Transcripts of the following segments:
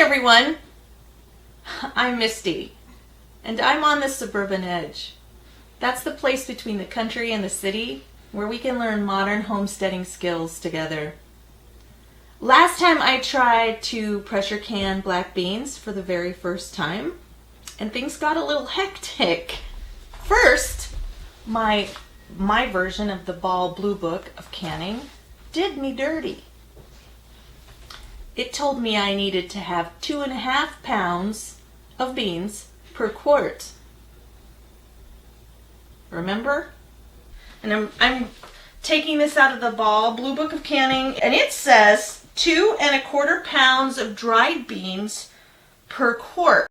everyone, I'm Misty, and I'm on the suburban edge. That's the place between the country and the city where we can learn modern homesteading skills together. Last time I tried to pressure can black beans for the very first time, and things got a little hectic. First, my version of the Ball Blue Book of canning did me dirty. It told me I needed to have 2.5 pounds of beans per quart. Remember? And I'm taking this out of the Ball Blue Book of Canning, and it says 2.25 pounds of dried beans per quart.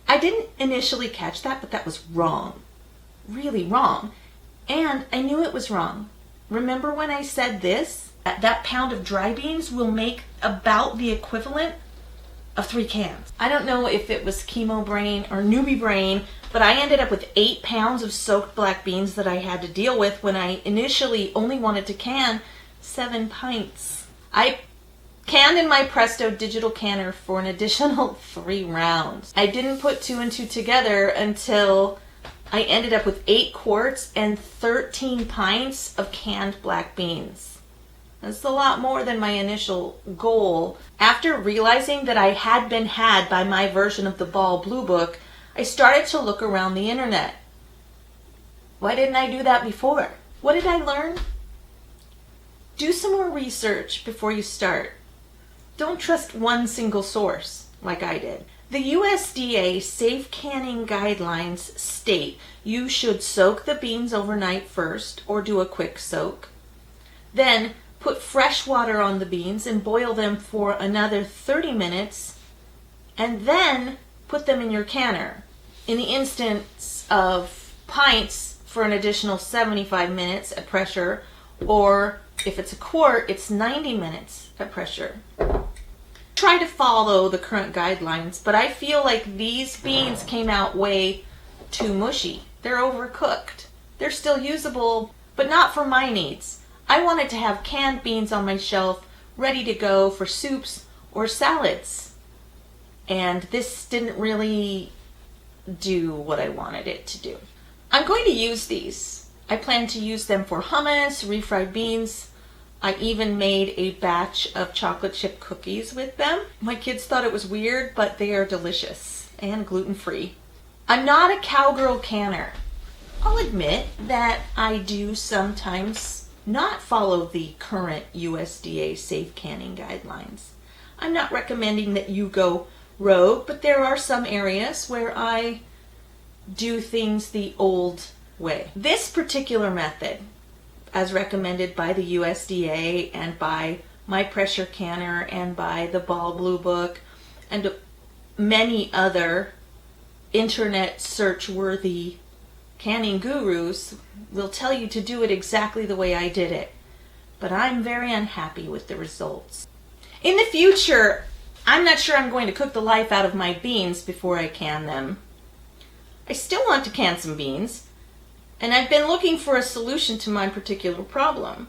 I didn't initially catch that, but that was wrong. Really wrong. And I knew it was wrong. Remember when I said this? That pound of dry beans will make about the equivalent of 3 cans. I don't know if it was chemo brain or newbie brain, but I ended up with 8 pounds of soaked black beans that I had to deal with when I initially only wanted to can 7 pints. I canned in my Presto digital canner for an additional 3 rounds. I didn't put 2 and 2 together until I ended up with 8 quarts and 13 pints of canned black beans. That's a lot more than my initial goal. After realizing that I had been had by my version of the Ball Blue Book, I started to look around the internet. Why didn't I do that before? What did I learn? Do some more research before you start. Don't trust one single source like I did. The USDA Safe Canning Guidelines state you should soak the beans overnight first or do a quick soak. Then put fresh water on the beans and boil them for another 30 minutes, and then put them in your canner. In the instance of pints, for an additional 75 minutes at pressure, or if it's a quart, it's 90 minutes at pressure. Try to follow the current guidelines, but I feel like these beans came out way too mushy. They're overcooked. They're still usable, but not for my needs. I wanted to have canned beans on my shelf ready to go for soups or salads. And this didn't really do what I wanted it to do. I'm going to use these. I plan to use them for hummus, refried beans. I even made a batch of chocolate chip cookies with them. My kids thought it was weird, but they are delicious and gluten-free. I'm not a cowgirl canner. I'll admit that I do sometimes not follow the current USDA safe canning guidelines. I'm not recommending that you go rogue, but there are some areas where I do things the old way. This particular method, as recommended by the USDA and by my pressure canner and by the Ball Blue Book and many other internet search-worthy canning gurus, will tell you to do it exactly the way I did it. But I'm very unhappy with the results. In the future, I'm not sure I'm going to cook the life out of my beans before I can them. I still want to can some beans, and I've been looking for a solution to my particular problem.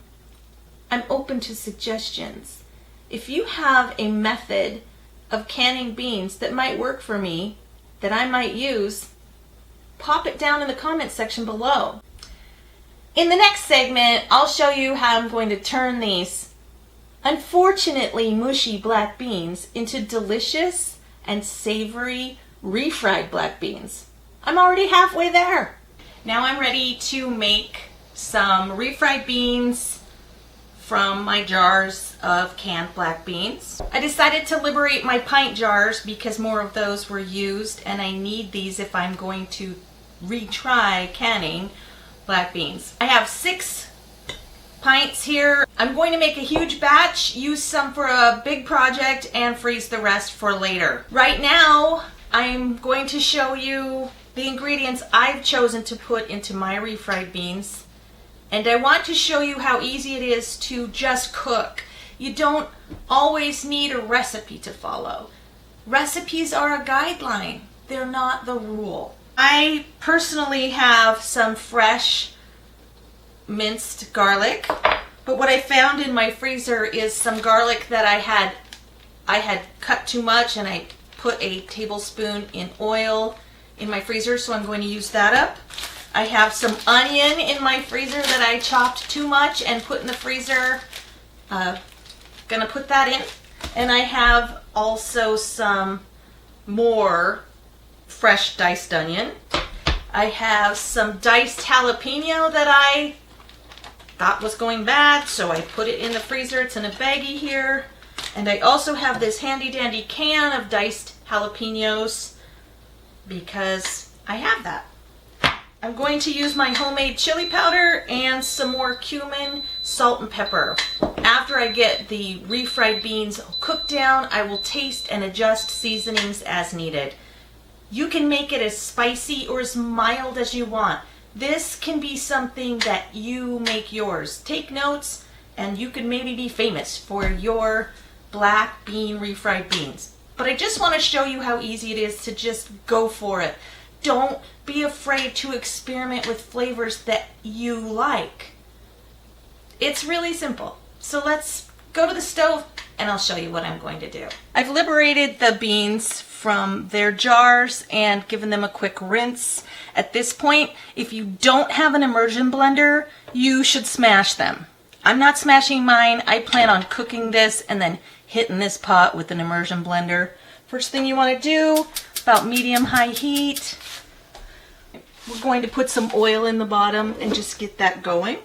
I'm open to suggestions. If you have a method of canning beans that might work for me, that I might use, pop it down in the comment section below. In the next segment, I'll show you how I'm going to turn these unfortunately mushy black beans into delicious and savory refried black beans. I'm already halfway there. Now I'm ready to make some refried beans from my jars of canned black beans. I decided to liberate my pint jars because more of those were used, and I need these if I'm going to retry canning black beans. I have 6 pints here. I'm going to make a huge batch, use some for a big project, and freeze the rest for later. Right now, I'm going to show you the ingredients I've chosen to put into my refried beans, and I want to show you how easy it is to just cook. You don't always need a recipe to follow. Recipes are a guideline. They're not the rule. I personally have some fresh minced garlic, but what I found in my freezer is some garlic that I had I had cut too much and I put a tablespoon in oil in my freezer, so I'm going to use that up. I have some onion in my freezer that I chopped too much and put in the freezer. Gonna put that in. And I have also some more fresh diced onion. I have some diced jalapeno that I thought was going bad, so I put it in the freezer. It's in a baggie here. And I also have this handy dandy can of diced jalapenos because I have that. I'm going to use my homemade chili powder and some more cumin, salt, and pepper. After I get the refried beans cooked down, I will taste and adjust seasonings as needed. You can make it as spicy or as mild as you want. This can be something that you make yours. Take notes and you can maybe be famous for your black bean refried beans. But I just want to show you how easy it is to just go for it. Don't be afraid to experiment with flavors that you like. It's really simple. So let's go to the stove and I'll show you what I'm going to do. I've liberated the beans from their jars and given them a quick rinse. At this point, if you don't have an immersion blender, you should smash them. I'm not smashing mine. I plan on cooking this and then hitting this pot with an immersion blender. First thing you want to do, about medium-high heat, we're going to put some oil in the bottom and just get that going.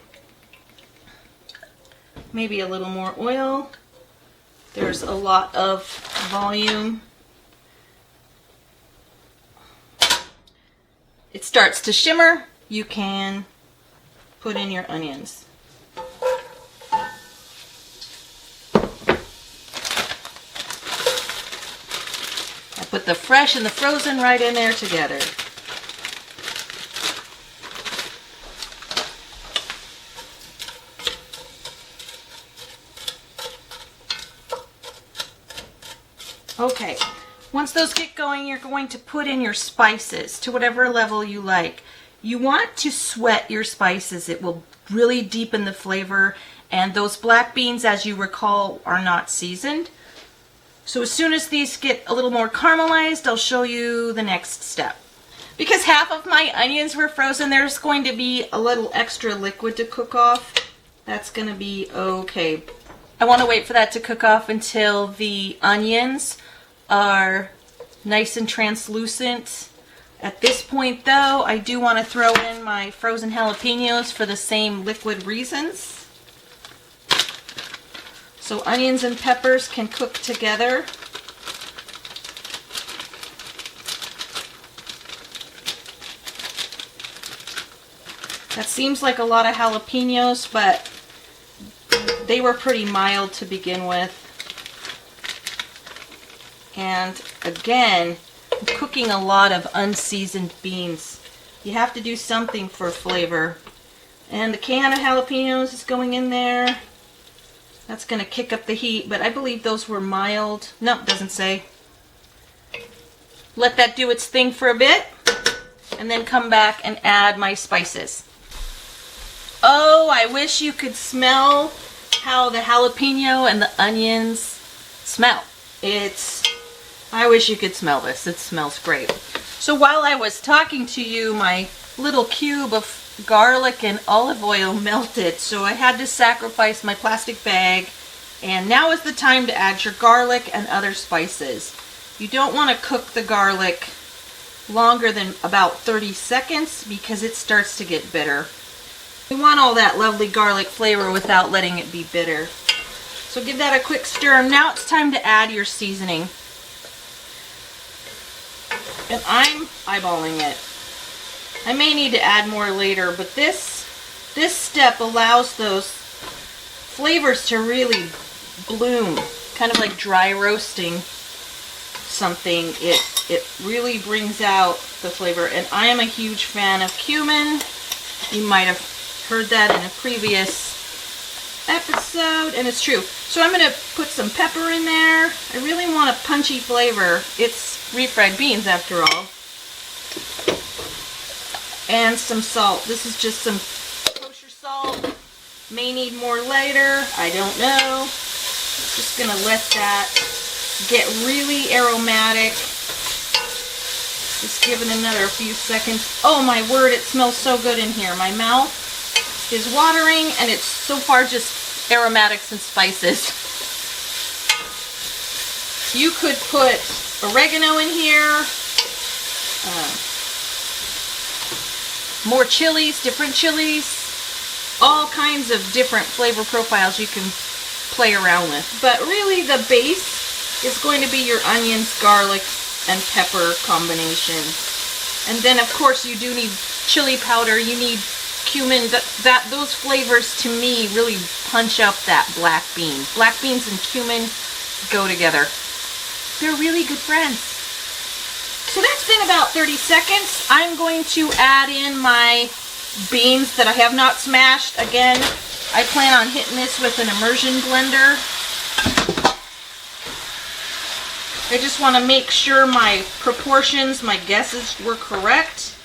Maybe a little more oil. There's a lot of volume. It starts to shimmer. You can put in your onions. I put the fresh and the frozen right in there together. Okay, once those get going, you're going to put in your spices to whatever level you like. You want to sweat your spices. It will really deepen the flavor, and those black beans, as you recall, are not seasoned. So as soon as these get a little more caramelized, I'll show you the next step. Because half of my onions were frozen, there's going to be a little extra liquid to cook off. That's going to be okay. I want to wait for that to cook off until the onions are nice and translucent. At this point though, I do want to throw in my frozen jalapenos for the same liquid reasons. So onions and peppers can cook together. That seems like a lot of jalapenos, but they were pretty mild to begin with. And again, I'm cooking a lot of unseasoned beans. You have to do something for flavor. And the can of jalapenos is going in there. That's going to kick up the heat, but I believe those were mild. No, it doesn't say. Let that do its thing for a bit, and then come back and add my spices. Oh, I wish you could smell how the jalapeno and the onions smell. I wish you could smell this. It smells great. So while I was talking to you, my little cube of garlic and olive oil melted, so I had to sacrifice my plastic bag, and now is the time to add your garlic and other spices. You don't want to cook the garlic longer than about 30 seconds because it starts to get bitter. We want all that lovely garlic flavor without letting it be bitter. So give that a quick stir. Now it's time to add your seasoning. And I'm eyeballing it. I may need to add more later, but this step allows those flavors to really bloom, kind of like dry roasting something. It really brings out the flavor, and I am a huge fan of cumin. You might have heard that in a previous episode, and it's true. So I'm going to put some pepper in there. I really want a punchy flavor. It's refried beans after all. And some salt. This is just some kosher salt. May need more later. I don't know. Just going to let that get really aromatic. Just give it another few seconds. Oh my word, it smells so good in here. My mouth is watering, and it's so far just aromatics and spices. You could put oregano in here, more chilies, different chilies, all kinds of different flavor profiles you can play around with. But really the base is going to be your onions, garlic, and pepper combination. And then of course you do need chili powder, you need cumin. Those flavors to me really punch up that black bean. Black beans and cumin go together. They're really good friends. So that's been about 30 seconds. I'm going to add in my beans that I have not smashed. Again, I plan on hitting this with an immersion blender. I just want to make sure my proportions, my guesses were correct.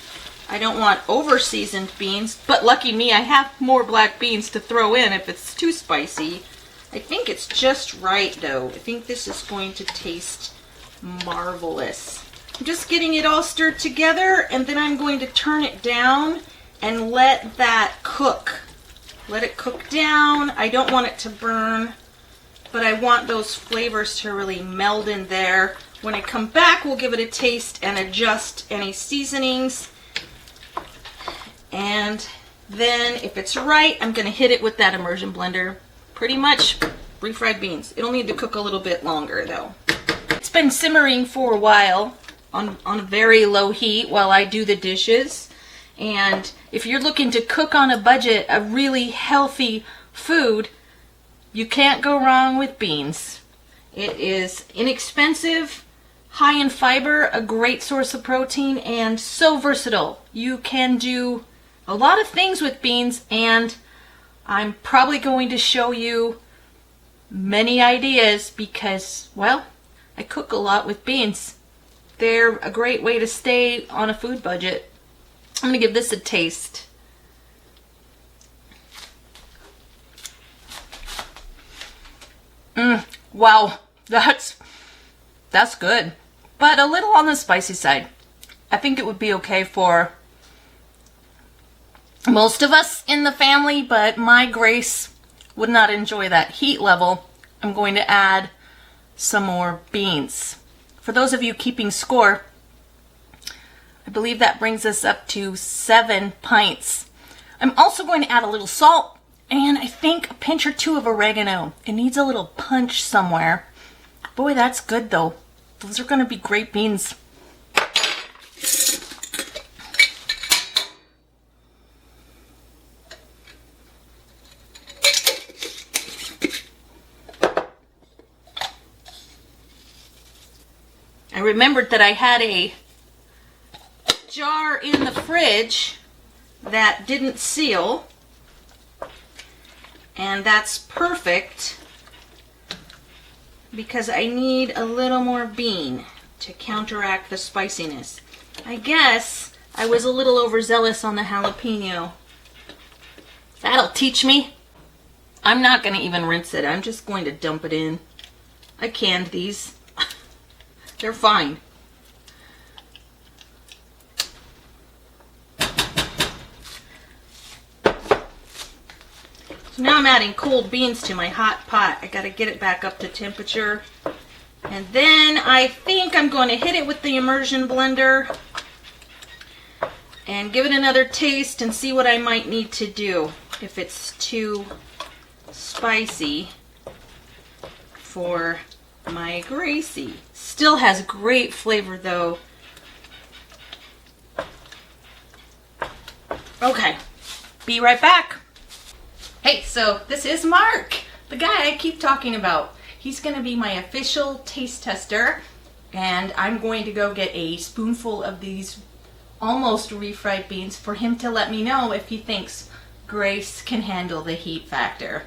I don't want over-seasoned beans, but lucky me, I have more black beans to throw in if it's too spicy. I think it's just right though. I think this is going to taste marvelous. I'm just getting it all stirred together, and then I'm going to turn it down and let that cook. Let it cook down. I don't want it to burn, but I want those flavors to really meld in there. When I come back, we'll give it a taste and adjust any seasonings. And then if it's right, I'm going to hit it with that immersion blender. Pretty much refried beans. It'll need to cook a little bit longer though. It's been simmering for a while on a very low heat while I do the dishes. And if you're looking to cook on a budget, a really healthy food, you can't go wrong with beans. It is inexpensive, high in fiber, a great source of protein, and so versatile. You can do a lot of things with beans, and I'm probably going to show you many ideas because, well, I cook a lot with beans. They're a great way to stay on a food budget. I'm going to give this a taste. Wow, that's good. But a little on the spicy side. I think it would be okay for most of us in the family, but my Grace would not enjoy that heat level. I'm going to add some more beans. For those of you keeping score, I believe that brings us up to 7 pints. I'm also going to add a little salt and I think a pinch or two of oregano. It needs a little punch somewhere. Boy, that's good though. Those are going to be great beans. I remembered that I had a jar in the fridge that didn't seal, and that's perfect because I need a little more bean to counteract the spiciness. I guess I was a little overzealous on the jalapeno. That'll teach me. I'm not going to even rinse it. I'm just going to dump it in. I canned these. They're fine. So now I'm adding cold beans to my hot pot. I gotta get it back up to temperature. And then I think I'm going to hit it with the immersion blender and give it another taste and see what I might need to do if it's too spicy for my Gracie. Still has great flavor though. Okay, be right back. Hey, so this is Mark, the guy I keep talking about. He's going to be my official taste tester, and I'm going to go get a spoonful of these almost refried beans for him to let me know if he thinks Grace can handle the heat factor.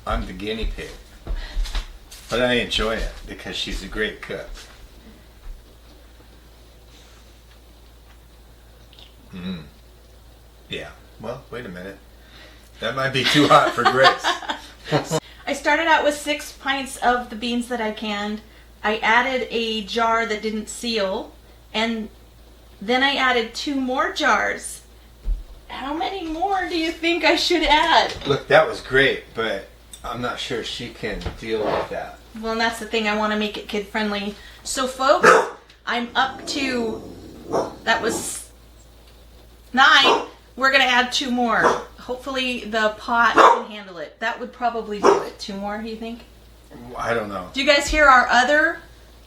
I'm the guinea pig, but I enjoy it because she's a great cook. Yeah, well, wait a minute. That might be too hot for Grace. I started out with 6 pints of the beans that I canned, I added a jar that didn't seal, and then I added 2 more jars. How many more do you think I should add? Look, that was great, but I'm not sure she can deal with that. Well, and that's the thing. I want to make it kid friendly. So, folks, I'm up to, that was 9. We're going to add 2 more. Hopefully the pot can handle it. That would probably do it. 2 more, do you think? I don't know. Do you guys hear our other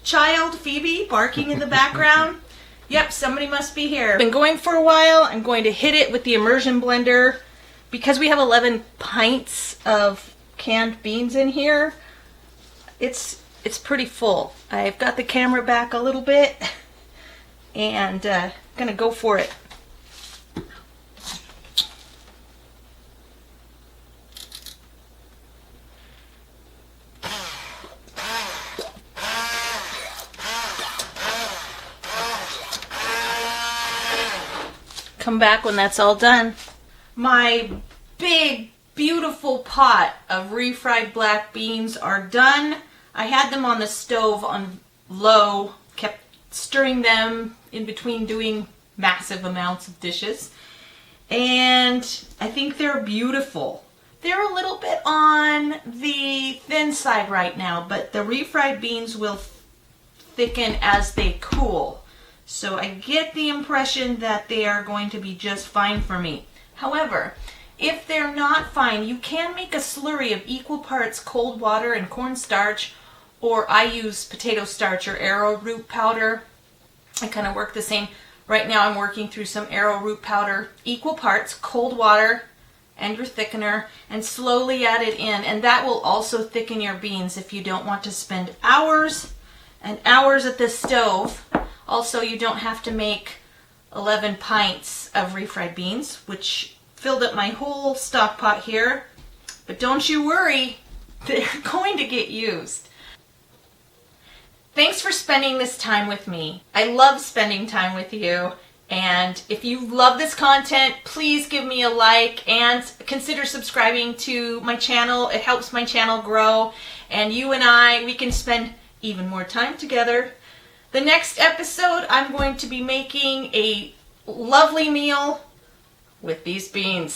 child, Phoebe, barking in the background? Yep, somebody must be here. Been going for a while. I'm going to hit it with the immersion blender. Because we have 11 pints of canned beans in here, it's pretty full. I've got the camera back a little bit, and gonna go for it. Come back when that's all done. My big, beautiful pot of refried black beans are done. I had them on the stove on low, kept stirring them in between doing massive amounts of dishes. And I think they're beautiful. They're a little bit on the thin side right now, but the refried beans will thicken as they cool. So I get the impression that they are going to be just fine for me. However, if they're not fine, you can make a slurry of equal parts cold water and cornstarch, or I use potato starch or arrowroot powder. I kind of work the same. Right now I'm working through some arrowroot powder. Equal parts cold water and your thickener, and slowly add it in. And that will also thicken your beans if you don't want to spend hours and hours at the stove. Also, you don't have to make 11 pints of refried beans, which filled up my whole stock pot here. But don't you worry, they're going to get used. Thanks for spending this time with me. I love spending time with you. And if you love this content, please give me a like and consider subscribing to my channel. It helps my channel grow. And you and I, we can spend even more time together. The next episode, I'm going to be making a lovely meal with these beans.